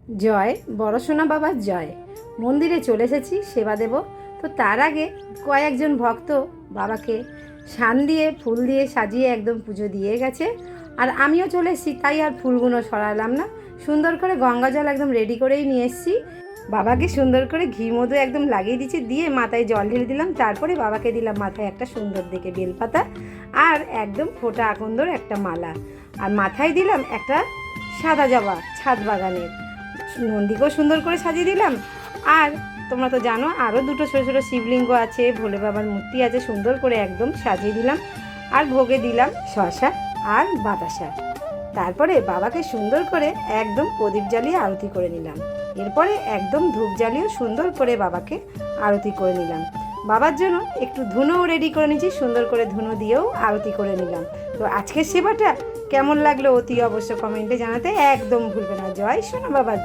জয় বড়সোনা বাবার জয়। মন্দিরে চলে এসেছি সেবা দেব। তো তার আগে কয়েকজন ভক্ত বাবাকে শান দিয়ে ফুল দিয়ে সাজিয়ে একদম পুজো দিয়ে গেছে। আর আমিও চলে এসেছি, তাই আর ফুলগুলো সরালাম না। সুন্দর করে গঙ্গা জল একদম রেডি করেই নিয়ে এসেছি। বাবাকে সুন্দর করে ঘি মধু একদম লাগিয়ে দিচ্ছি, দিয়ে মাথায় জল ঢেলে দিলাম। তারপরে বাবাকে দিলাম মাথায় একটা সুন্দর দেখে বেলপাতা আর একদম ফোটা আকন্দর একটা মালা। আর মাথায় দিলাম একটা সাদা জবা ছাদ বাগানের। নন্দীকেও সুন্দর করে সাজিয়ে দিলাম। আর তোমরা তো জানো আরও দুটো ছোটো ছোটো শিবলিঙ্গ আছে, ভোলে বাবার মূর্তি আছে, সুন্দর করে একদম সাজিয়ে দিলাম। আর ভোগে দিলাম শসা আর বাতাসা। তারপরে বাবাকে সুন্দর করে একদম প্রদীপ জ্বালিয়ে আরতি করে নিলাম। এরপরে একদম ধূপ জ্বালিয়েও সুন্দর করে বাবাকে আরতি করে নিলাম। বাবার জন্য একটু ধুনোও রেডি করে নিয়েছি, সুন্দর করে ধুনো দিয়েও আরতি করে নিলাম। তো আজকের সেবাটা কেমন লাগলো অতি অবশ্য কমেন্টে জানাতে একদম ভুলবে না। জয় সোনা বাবার।